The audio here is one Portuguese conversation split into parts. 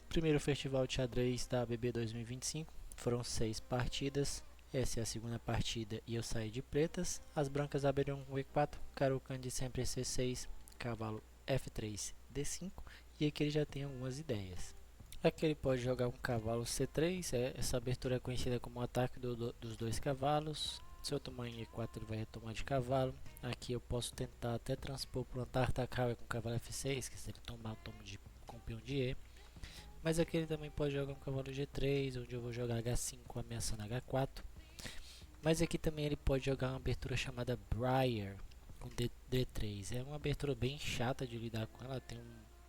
Primeiro festival de xadrez da ABB 2025. Foram 6 partidas. Essa é a segunda partida e eu saí de pretas. As brancas abriram com E4, Carucan de sempre C6, cavalo F3, D5. E aqui ele já tem algumas ideias. Aqui ele pode jogar um cavalo C3. Essa abertura é conhecida como ataque dos dois cavalos. Se eu tomar em E4 ele vai retomar de cavalo. Aqui eu posso tentar até transpor para um tartacaia com cavalo F6, que se ele tomar eu tomo com peão de E. Mas aqui ele também pode jogar um cavalo G3, onde eu vou jogar H5 ameaçando H4. Mas aqui também ele pode jogar uma abertura chamada Briar com D3. É uma abertura bem chata de lidar com ela.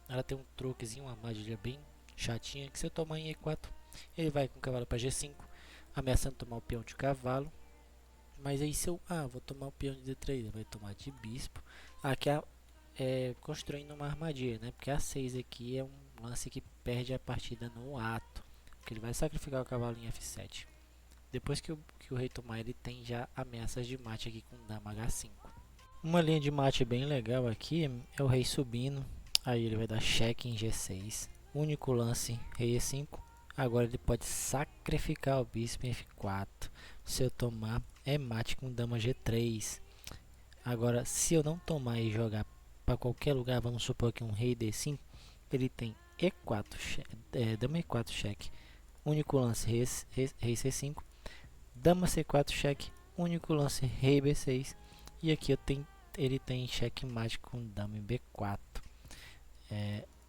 Ela tem um truquezinho, uma armadilha bem chatinha, que se eu tomar em E4, ele vai com o cavalo para G5, ameaçando tomar o peão de cavalo. Mas aí se eu vou tomar o peão de D3, ele vai tomar de bispo. Aqui construindo uma armadilha, né? Porque a 6 aqui é um lance que perde a partida no ato, porque ele vai sacrificar o cavalo em F7. Depois que o rei tomar, ele tem já ameaças de mate aqui com dama H5. Uma linha de mate bem legal aqui é o rei subindo, aí ele vai dar cheque em G6, único lance rei E5. Agora ele pode sacrificar o bispo em F4. Se eu tomar, é mate com dama G3. Agora, se eu não tomar e jogar para qualquer lugar, vamos supor que um rei D5, ele tem E4, dama E4 cheque, único lance rei C5, dama C4 cheque, único lance rei B6, e aqui ele tem cheque mate com dama em B4.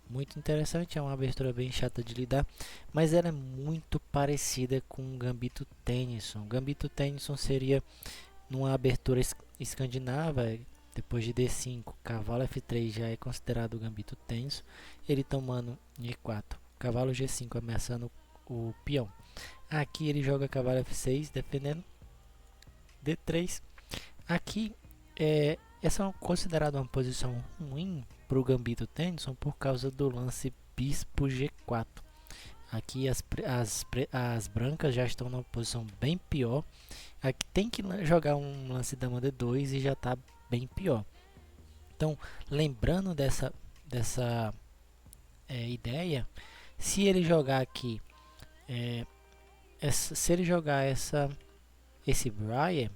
Muito interessante, é uma abertura bem chata de lidar, mas ela é muito parecida com o Gambito Tennyson. Gambito Tennyson seria numa abertura escandinava. Depois de D5, cavalo F3 já é considerado o Gambito Tennyson. Ele tomando E4, cavalo G5 ameaçando o peão. Aqui ele joga cavalo F6 defendendo D3. Aqui essa é considerada uma posição ruim para o Gambito Tennyson por causa do lance bispo G4. Aqui as brancas já estão numa posição bem pior. Aqui tem que jogar um lance dama D2 e já está bem pior. Então, lembrando dessa ideia, se ele jogar aqui, se ele jogar esse Briar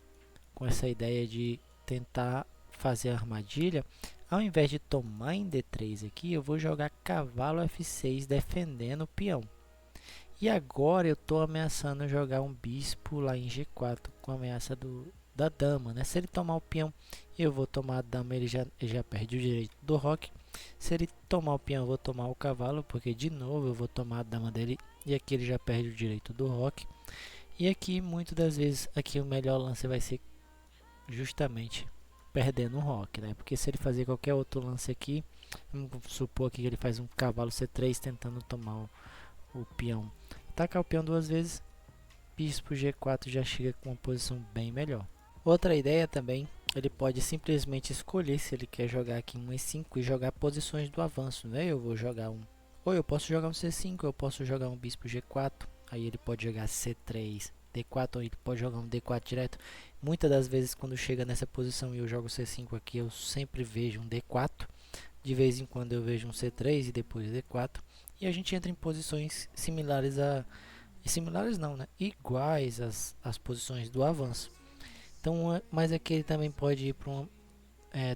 com essa ideia de tentar fazer a armadilha, ao invés de tomar em D3 aqui, eu vou jogar cavalo F6 defendendo o peão. E agora eu estou ameaçando jogar um bispo lá em G4 com a ameaça da dama, né? Se ele tomar o peão, eu vou tomar a dama, ele já perde o direito do roque. Se ele tomar o peão, eu vou tomar o cavalo, porque de novo eu vou tomar a dama dele e aqui ele já perde o direito do roque. E aqui, muitas das vezes, aqui o melhor lance vai ser justamente perdendo o roque, né? Porque se ele fazer qualquer outro lance aqui, vamos supor aqui que ele faz um cavalo C3 tentando tomar o peão, atacar o peão duas vezes, bispo G4 já chega com uma posição bem melhor. Outra ideia também, ele pode simplesmente escolher se ele quer jogar aqui um E5 e jogar posições do avanço, né? Eu vou jogar ou eu posso jogar um C5, eu posso jogar um bispo G4, aí ele pode jogar C3, D4, ou ele pode jogar um D4 direto. Muitas das vezes quando chega nessa posição e eu jogo C5 aqui, eu sempre vejo um D4, de vez em quando eu vejo um C3 e depois D4, e a gente entra em posições similares similares não, né? Iguais às posições do avanço. Então, mas aqui ele também pode ir para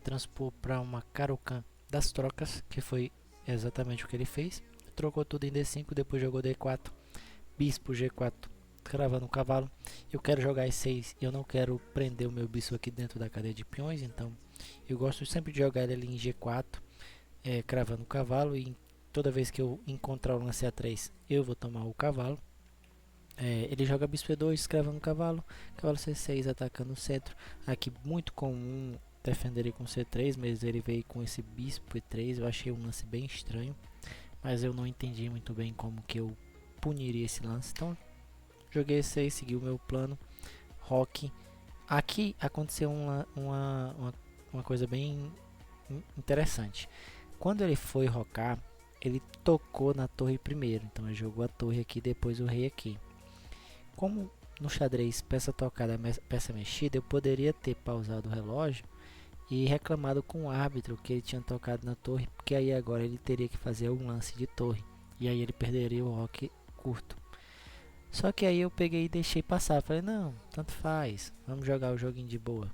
transpor para uma Caro-Kann das trocas, que foi exatamente o que ele fez. Trocou tudo em D5, depois jogou D4, bispo G4, cravando o cavalo. Eu quero jogar E6 e eu não quero prender o meu bispo aqui dentro da cadeia de peões, então eu gosto sempre de jogar ele em G4, cravando o cavalo, e toda vez que eu encontrar o lance A3, eu vou tomar o cavalo. Ele joga bispo E2, escravando o cavalo, cavalo C6 atacando o centro. Aqui muito comum defender com C3, mas ele veio com esse bispo E3. Eu achei um lance bem estranho, mas eu não entendi muito bem como que eu puniria esse lance. Então joguei E6, segui o meu plano, roque. Aqui aconteceu uma coisa bem interessante. Quando ele foi rocar, ele tocou na torre primeiro, então ele jogou a torre aqui, depois o rei aqui. Como no xadrez peça tocada, peça mexida, eu poderia ter pausado o relógio e reclamado com o árbitro que ele tinha tocado na torre, porque aí agora ele teria que fazer um lance de torre. E aí ele perderia o roque curto. Só que aí eu peguei e deixei passar. Falei, não, tanto faz. Vamos jogar o joguinho de boa.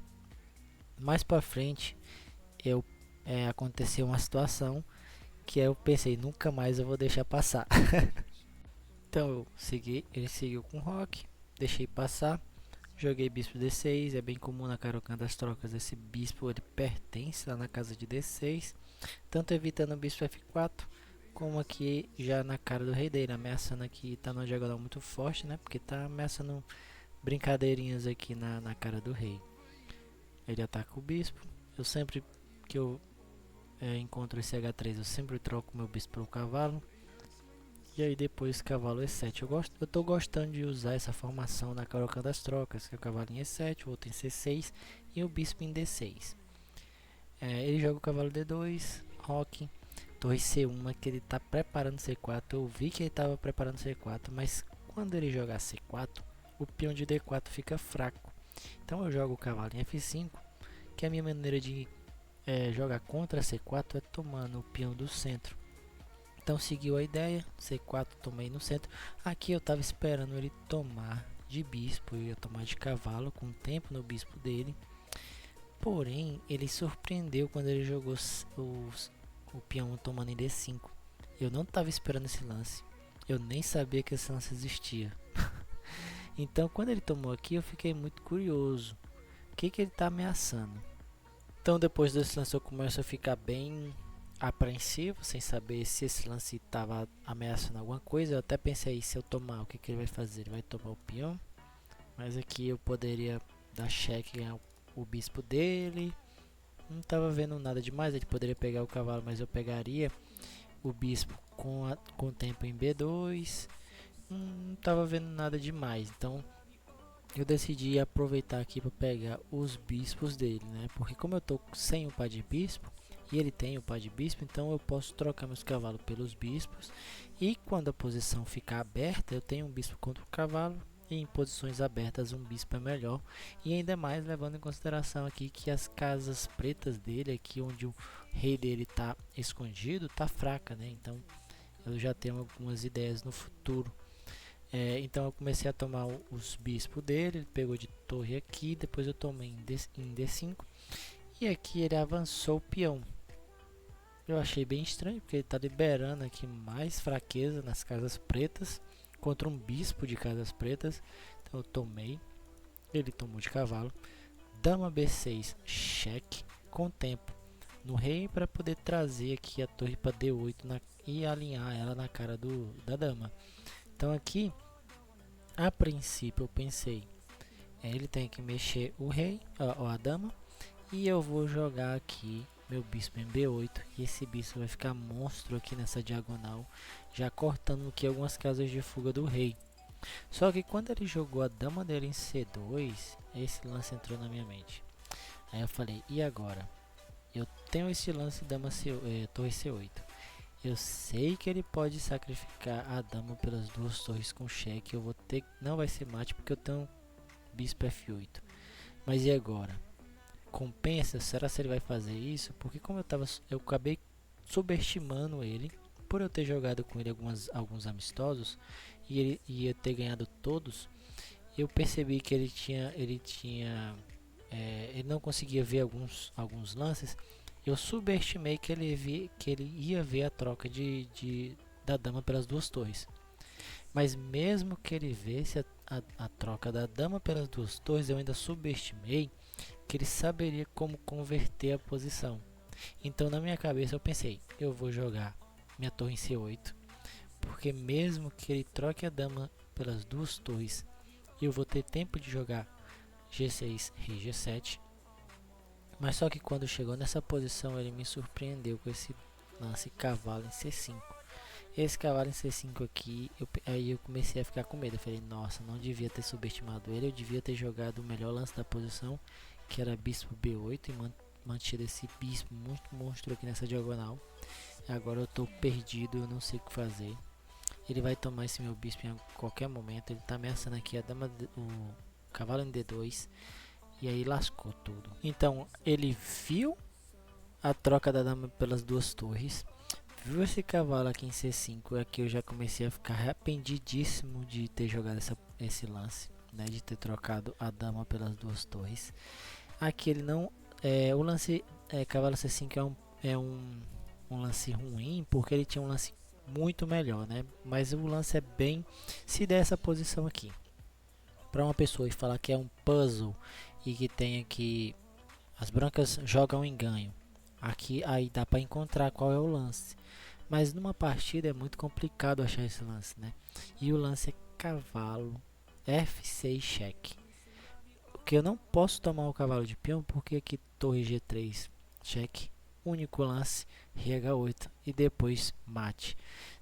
Mais pra frente, aconteceu uma situação que eu pensei, nunca mais eu vou deixar passar. Então eu segui, ele seguiu com o roque, deixei passar. Joguei bispo D6, é bem comum na Caro-Kann das trocas esse bispo, ele pertence lá na casa de D6, tanto evitando o bispo F4, como aqui já na cara do rei dele, ameaçando aqui, tá numa diagonal muito forte, né, porque tá ameaçando brincadeirinhas aqui na cara do rei. Ele ataca o bispo, eu sempre que eu encontro esse H3, eu sempre troco meu bispo pelo cavalo. E aí depois cavalo E7. Eu tô gostando de usar essa formação na Caro-Kann das trocas, que é o cavalo em E7, o outro em C6 e o bispo em D6. Ele joga o cavalo D2, roque, torre C1, que ele está preparando C4. Eu vi que ele estava preparando C4, mas quando ele jogar C4, o peão de D4 fica fraco. Então eu jogo o cavalo em F5, que a minha maneira de jogar contra C4 é tomando o peão do centro. Então seguiu a ideia, C4 tomei no centro. Aqui eu estava esperando ele tomar de bispo, eu ia tomar de cavalo com tempo no bispo dele. Porém, ele surpreendeu quando ele jogou o peão tomando em D5. Eu não estava esperando esse lance. Eu nem sabia que esse lance existia. Então, quando ele tomou aqui, eu fiquei muito curioso. O que ele está ameaçando? Então, depois desse lance, eu começo a ficar bem apreensivo, sem saber se esse lance estava ameaçando alguma coisa. Eu até pensei, se eu tomar, o que ele vai fazer? Ele vai tomar o peão, mas aqui eu poderia dar cheque e ganhar o bispo dele. Não estava vendo nada demais, ele poderia pegar o cavalo, mas eu pegaria o bispo com o tempo em B2. Não estava vendo nada demais, então eu decidi aproveitar aqui para pegar os bispos dele, né? Porque como eu tô sem o par de bispo e ele tem o par de bispo, então eu posso trocar meus cavalos pelos bispos. E quando a posição ficar aberta, eu tenho um bispo contra o cavalo. E em posições abertas um bispo é melhor. E ainda mais levando em consideração aqui que as casas pretas dele, aqui onde o rei dele está escondido, tá fraca, né? Então eu já tenho algumas ideias no futuro. Então eu comecei a tomar os bispos dele, ele pegou de torre aqui, depois eu tomei em D5 e aqui ele avançou o peão. Eu achei bem estranho porque ele está liberando aqui mais fraqueza nas casas pretas contra um bispo de casas pretas. Então eu tomei, ele tomou de cavalo, dama B6, cheque, com tempo no rei para poder trazer aqui a torre para D8 e alinhar ela na cara da dama. Então aqui, a princípio eu pensei, ele tem que mexer o rei, a dama, e eu vou jogar aqui meu bispo em B8, e esse bispo vai ficar monstro aqui nessa diagonal, já cortando aqui algumas casas de fuga do rei. Só que quando ele jogou a dama dele em C2, esse lance entrou na minha mente. Aí eu falei, e agora? Eu tenho esse lance dama torre C8. Eu sei que ele pode sacrificar a dama pelas duas torres com cheque. Eu vou ter, não vai ser mate porque eu tenho bispo F8. Mas e agora? Compensa? Será que ele vai fazer isso? Porque como eu acabei subestimando ele por eu ter jogado com ele alguns amistosos e ele ia ter ganhado todos. Eu percebi que ele não conseguia ver alguns lances. Eu subestimei que ele ia ver a troca da dama pelas duas torres. Mas mesmo que ele visse a troca da dama pelas duas torres, eu ainda subestimei que ele saberia como converter a posição. Então na minha cabeça eu pensei, eu vou jogar minha torre em C8, porque mesmo que ele troque a dama pelas duas torres, eu vou ter tempo de jogar G6, rei G7. Mas só que quando chegou nessa posição ele me surpreendeu com esse lance cavalo em C5. Esse cavalo em C5 aqui, aí eu comecei a ficar com medo. Eu falei, nossa, não devia ter subestimado ele. Eu devia ter jogado o melhor lance da posição, que era bispo B8, e mantido esse bispo muito monstro aqui nessa diagonal. Agora eu tô perdido, eu não sei o que fazer. Ele vai tomar esse meu bispo em qualquer momento. Ele tá ameaçando aqui a dama, o cavalo em D2. E aí lascou tudo. Então ele viu a troca da dama pelas duas torres, viu esse cavalo aqui em C5, aqui eu já comecei a ficar arrependidíssimo de ter jogado esse lance, né, de ter trocado a dama pelas duas torres. Aqui ele não, o lance cavalo C5 um lance ruim, porque ele tinha um lance muito melhor, né? Mas o lance é bem, se der essa posição aqui para uma pessoa e falar que é um puzzle e que tem aqui as brancas jogam em ganho, aqui aí dá para encontrar qual é o lance, mas numa partida é muito complicado achar esse lance, né? E o lance é cavalo F6 cheque, porque eu não posso tomar o cavalo de peão, porque aqui torre G3 cheque, único lance RH8 e depois mate.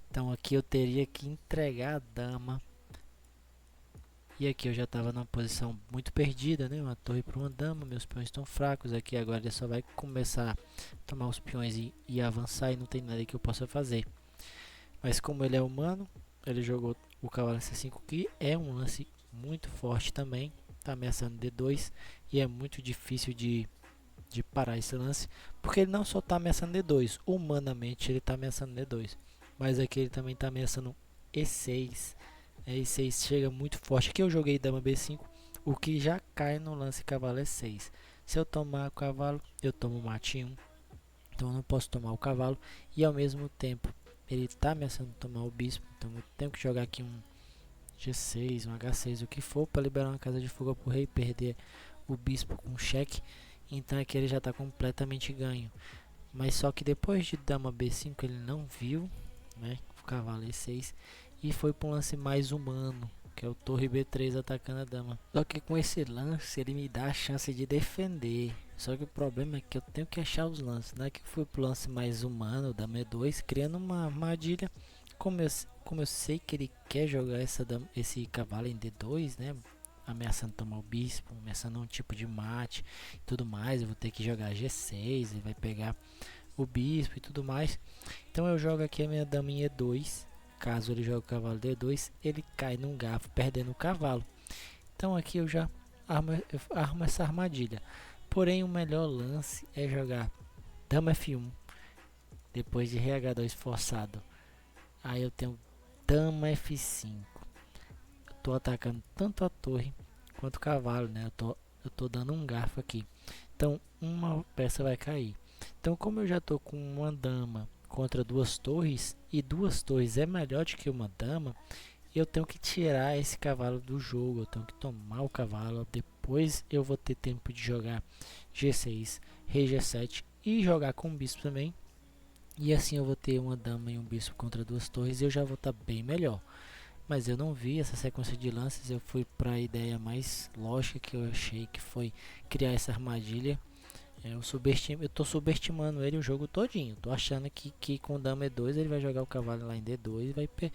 Então aqui eu teria que entregar a dama. E aqui eu já estava numa posição muito perdida, né? Uma torre para uma dama, meus peões estão fracos. Aqui agora ele só vai começar a tomar os peões e avançar, e não tem nada que eu possa fazer. Mas como ele é humano, ele jogou o cavalo C5, que é um lance muito forte também. Está ameaçando D2 e é muito difícil de parar esse lance, porque ele não só está ameaçando D2, humanamente ele está ameaçando D2, mas aqui ele também está ameaçando E6. E6 chega muito forte. Aqui eu joguei dama B5, o que já cai no lance cavalo E6. Se eu tomar o cavalo, eu tomo mate 1, então eu não posso tomar o cavalo, e ao mesmo tempo ele está ameaçando tomar o bispo, então eu tenho que jogar aqui um G6, um H6, o que for, para liberar uma casa de fuga para o rei, perder o bispo com cheque. Então aqui ele já está completamente ganho. Mas só que depois de dama B5 ele não viu, né, o cavalo E6, e foi para um lance mais humano, que é o torre B3 atacando a dama. Só que com esse lance ele me dá a chance de defender. Só que o problema é que eu tenho que achar os lances, né? Que eu fui pro lance mais humano, dama E2, criando uma armadilha. Como eu sei que ele quer jogar esse cavalo em D2, né? Ameaçando tomar o bispo, ameaçando um tipo de mate e tudo mais. Eu vou ter que jogar G6, ele vai pegar o bispo e tudo mais. Então eu jogo aqui a minha dama em E2. Caso ele jogue o cavalo D2, ele cai num garfo, perdendo o cavalo. Então aqui eu já armo essa armadilha. Porém, o melhor lance é jogar dama F1, depois de RH2 forçado. Aí eu tenho dama F5. Eu tô atacando tanto a torre quanto o cavalo, né? Eu tô dando um garfo aqui. Então, uma peça vai cair. Então, como eu já tô com uma dama contra duas torres, e duas torres é melhor do que uma dama, eu tenho que tirar esse cavalo do jogo, eu tenho que tomar o cavalo, depois eu vou ter tempo de jogar G6, rei G7 e jogar com o bispo também, e assim eu vou ter uma dama e um bispo contra duas torres e eu já vou estar bem melhor. Mas eu não vi essa sequência de lances, eu fui para a ideia mais lógica que eu achei, que foi criar essa armadilha. Eu tô subestimando ele o jogo todinho. Tô achando que com dama E2 ele vai jogar o cavalo lá em D2 e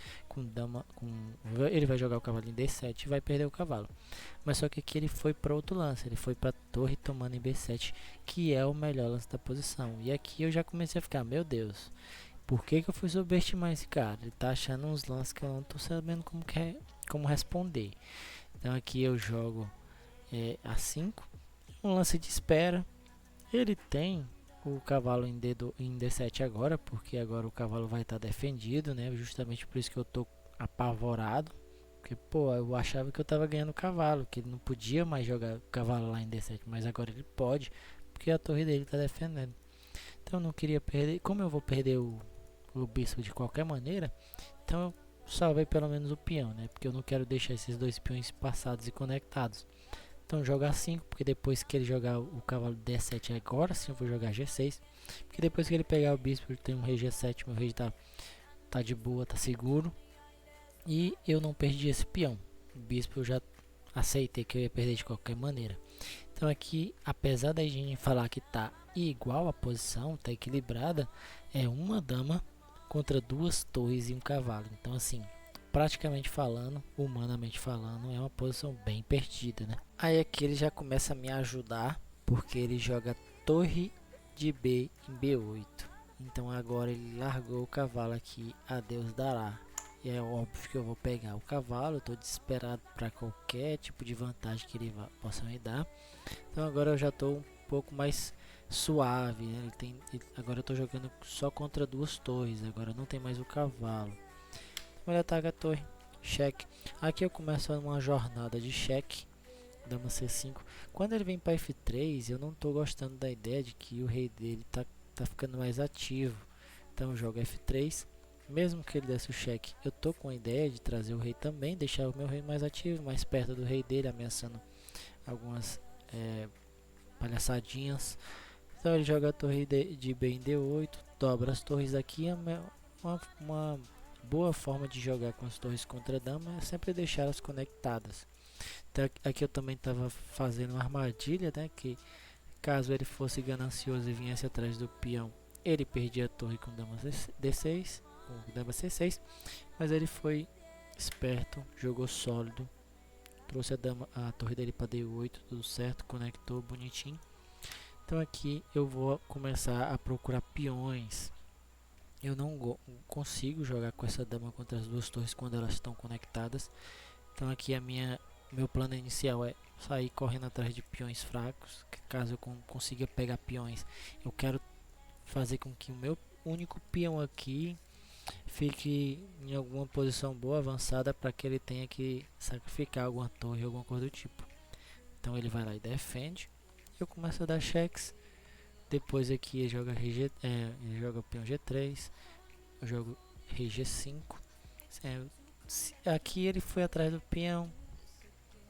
ele vai jogar o cavalo em D7 e vai perder o cavalo. Mas só que aqui ele foi para outro lance, ele foi para torre tomando em B7, que é o melhor lance da posição. E aqui eu já comecei a ficar, meu Deus, por que eu fui subestimar esse cara? Ele tá achando uns lances que eu não tô sabendo como responder. Então aqui eu jogo A5, um lance de espera. Ele tem o cavalo em D7 agora, porque agora o cavalo vai estar defendido, né? Justamente por isso que eu tô apavorado. Porque, pô, eu achava que eu tava ganhando o cavalo, que ele não podia mais jogar o cavalo lá em D7, mas agora ele pode, porque a torre dele tá defendendo. Então eu não queria perder, como eu vou perder o bispo de qualquer maneira, então eu salvei pelo menos o peão, né? Porque eu não quero deixar esses dois peões passados e conectados. Então jogar 5, porque depois que ele jogar o cavalo D7 agora sim eu vou jogar G6. Porque depois que ele pegar o bispo ele tem um rei G7, meu rei tá de boa, tá seguro. E eu não perdi esse peão. O bispo eu já aceitei que eu ia perder de qualquer maneira. Então aqui, apesar da gente falar que tá igual a posição, tá equilibrada, é uma dama contra duas torres e um cavalo. Então assim, praticamente falando, humanamente falando, é uma posição bem perdida, né? Aí aqui ele já começa a me ajudar, porque ele joga torre de B em B8. Então agora ele largou o cavalo aqui, a Deus dará. E é óbvio que eu vou pegar o cavalo, eu estou desesperado para qualquer tipo de vantagem que ele possa me dar. Então agora eu já estou um pouco mais suave, né? Agora eu tô jogando só contra duas torres, agora não tem mais o cavalo. Então ele ataca a torre, cheque. Aqui eu começo uma jornada de cheque, dama C5. Quando ele vem para F3, eu não tô gostando da ideia de que o rei dele tá ficando mais ativo. Então eu jogo F3. Mesmo que ele desse o cheque, eu tô com a ideia de trazer o rei também, deixar o meu rei mais ativo, mais perto do rei dele, ameaçando algumas palhaçadinhas. Então ele joga a torre de B em D8, dobra as torres aqui. Uma boa forma de jogar com as torres contra a dama é sempre deixá-las conectadas. Então aqui eu também estava fazendo uma armadilha, né, que caso ele fosse ganancioso e viesse atrás do peão, ele perdia a torre com dama D6, com dama C6, mas ele foi esperto, jogou sólido, trouxe a torre dele para D8, tudo certo, conectou bonitinho. Então aqui eu vou começar a procurar peões. Eu não consigo jogar com essa dama contra as duas torres quando elas estão conectadas. Então aqui meu plano inicial é sair correndo atrás de peões fracos. Caso eu consiga pegar peões, eu quero fazer com que o meu único peão aqui fique em alguma posição boa, avançada, para que ele tenha que sacrificar alguma torre, alguma coisa do tipo. Então ele vai lá e defende. Eu começo a dar cheques. Depois aqui ele joga ele joga peão G3. Eu jogo rei G5. Aqui ele foi atrás do peão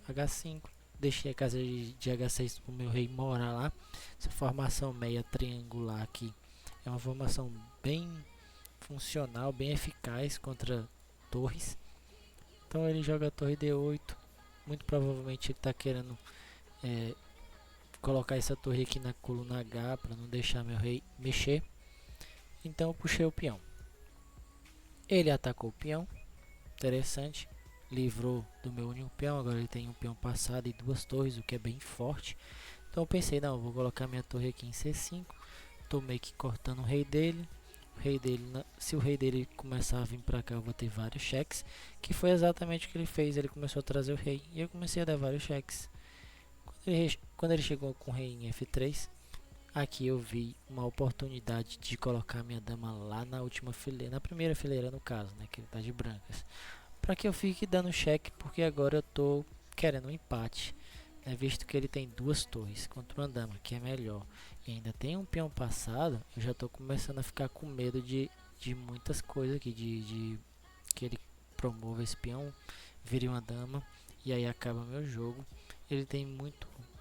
H5. Deixei a casa de H6 para o meu rei morar lá. Essa formação meia triangular aqui é uma formação bem funcional, bem eficaz contra torres. Então ele joga a torre D8. Muito provavelmente ele está querendo colocar essa torre aqui na coluna H para não deixar meu rei mexer. Então eu puxei o peão. Ele atacou o peão. Interessante. Livrou do meu único peão. Agora ele tem um peão passado e duas torres, o que é bem forte. Então eu pensei, não, eu vou colocar minha torre aqui em C5. Tô meio que cortando o rei dele. Se o rei dele começar a vir para cá, eu vou ter vários cheques. Que foi exatamente o que ele fez. Ele começou a trazer o rei e eu comecei a dar vários cheques. Quando ele chegou com o rei em F3, aqui eu vi uma oportunidade de colocar minha dama lá na última fileira, na primeira fileira no caso, né, que ele tá de brancas, para que eu fique dando cheque, porque agora eu tô querendo um empate, né, visto que ele tem duas torres contra uma dama, que é melhor, e ainda tem um peão passado. Eu já tô começando a ficar com medo de muitas coisas aqui, de que ele promova esse peão, vire uma dama, e aí acaba meu jogo. Ele tem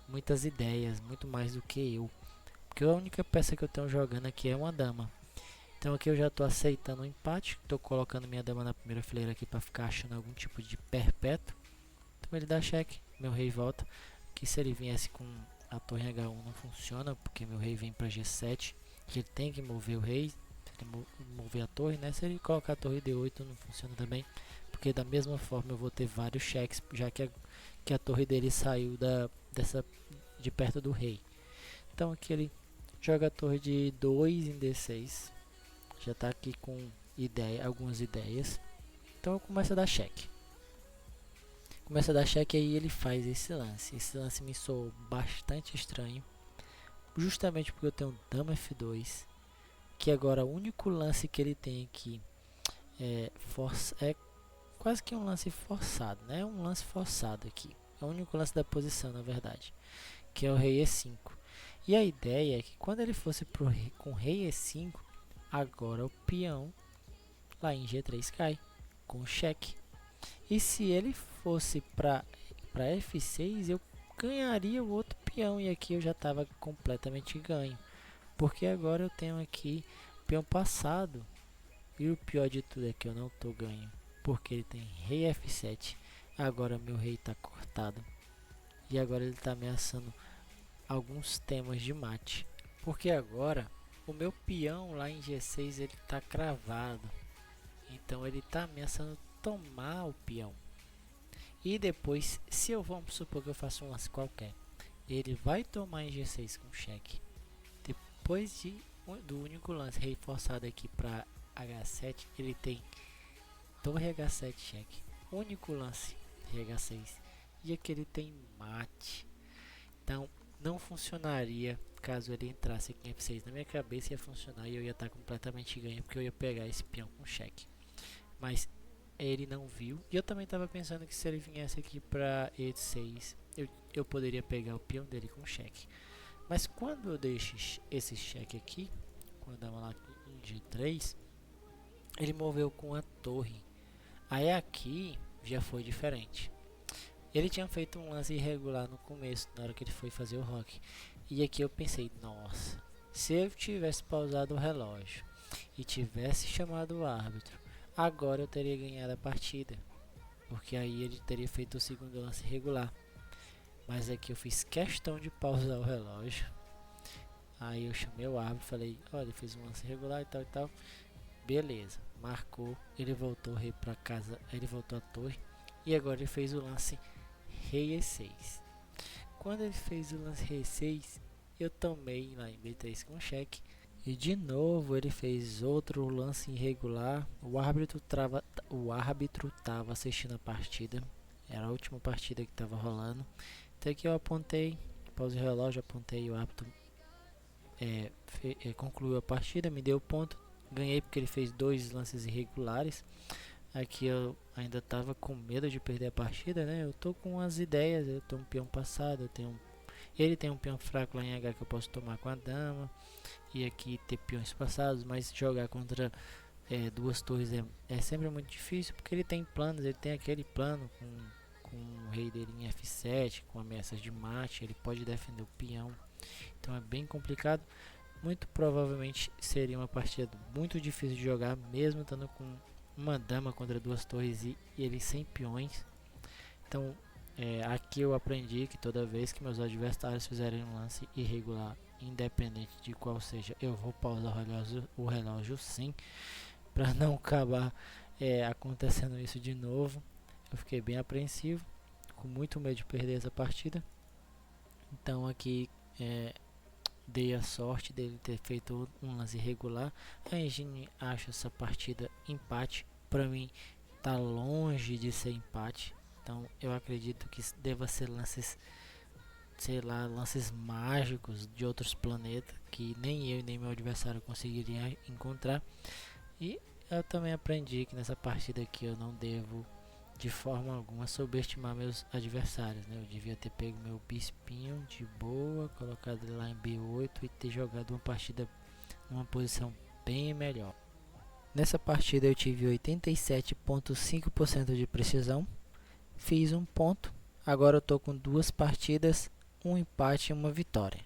muitas ideias, muito mais do que eu. Porque a única peça que eu tenho jogando aqui é uma dama. Então aqui eu já estou aceitando o empate. Estou colocando minha dama na primeira fileira aqui para ficar achando algum tipo de perpétuo. Então ele dá cheque, meu rei volta. Que se ele viesse com a torre H1 não funciona, porque meu rei vem para G7. Que ele tem que mover o rei, se ele mover a torre, né? Se ele colocar a torre D8 não funciona também, porque da mesma forma eu vou ter vários cheques, já que a torre dele saiu de perto do rei. Então aqui ele joga a torre de 2 em D6. Já está aqui com algumas ideias. Então eu começo a dar cheque. Começa a dar cheque e aí ele faz esse lance. Esse lance me soou bastante estranho. Justamente porque eu tenho dama F2. Que agora o único lance que ele tem aqui é quase que um lance forçado, né? Um lance forçado aqui. É o único lance da posição, na verdade, que é o rei E5. E a ideia é que quando ele fosse com rei E5, agora o peão lá em G3 cai, com cheque. E se ele fosse para F6, eu ganharia o outro peão, e aqui eu já estava completamente ganho. Porque agora eu tenho aqui peão passado, e o pior de tudo é que eu não estou ganho, porque ele tem rei F7. Agora meu rei está cortado. E agora ele está ameaçando alguns temas de mate. Porque agora o meu peão lá em G6 ele está cravado. Então ele está ameaçando tomar o peão. E depois, se eu vamos supor que eu faço um lance qualquer, ele vai tomar em G6 com cheque. Depois do único lance rei forçado aqui para H7, ele tem torre H7 cheque. Único lance rei H6. E aqui ele tem mate. Então não funcionaria caso ele entrasse aqui em F6 na minha cabeça, ia funcionar e eu ia estar completamente ganho, porque eu ia pegar esse peão com cheque. Mas ele não viu, e eu também estava pensando que se ele viesse aqui para E6, eu poderia pegar o peão dele com cheque. Mas quando eu deixo esse cheque aqui, com a dama lá em G3, ele moveu com a torre. Aí aqui já foi diferente. Ele tinha feito um lance irregular no começo, na hora que ele foi fazer o rock. E aqui eu pensei, nossa, se eu tivesse pausado o relógio e tivesse chamado o árbitro, agora eu teria ganhado a partida. Porque aí ele teria feito o segundo lance irregular. Mas aqui eu fiz questão de pausar o relógio. Aí eu chamei o árbitro e falei, olha, ele fez um lance irregular e tal e tal. Beleza, marcou, ele voltou o rei para casa, ele voltou a torre. E agora ele fez o lance rei E6. Quando ele fez o lance rei E6, eu tomei lá em B3 com cheque. E de novo ele fez outro lance irregular. O árbitro estava assistindo a partida. Era a última partida que estava rolando. Até que eu apontei, pausei o relógio, apontei, o árbitro concluiu a partida, me deu ponto. Ganhei porque ele fez 2 lances irregulares. Aqui eu ainda estava com medo de perder a partida, né? Eu tô com as ideias, eu tô um peão passado, ele tem um peão fraco lá em H que eu posso tomar com a dama. E aqui ter peões passados, mas jogar contra 2 torres é sempre muito difícil, porque ele tem planos, ele tem aquele plano com o rei dele em F7, com ameaças de mate, ele pode defender o peão. Então é bem complicado. Muito provavelmente seria uma partida muito difícil de jogar, mesmo estando com uma dama contra 2 torres e ele sem peões. Então aqui eu aprendi que toda vez que meus adversários fizerem um lance irregular, independente de qual seja, eu vou pausar o relógio sim, para não acabar acontecendo isso de novo. Eu fiquei bem apreensivo, com muito medo de perder essa partida. Então aqui dei a sorte dele ter feito um lance irregular. A Engine acha essa partida empate. Para mim tá longe de ser empate. Então eu acredito que deva ser lances, sei lá, lances mágicos de outros planetas que nem eu nem meu adversário conseguiria encontrar. E eu também aprendi que nessa partida aqui eu não devo de forma alguma subestimar meus adversários, né? Eu devia ter pego meu bispinho de boa, colocado ele lá em B8 e ter jogado uma partida numa posição bem melhor. Nessa partida eu tive 87,5% de precisão, fiz um ponto. Agora eu tô com 2 partidas, um empate e uma vitória.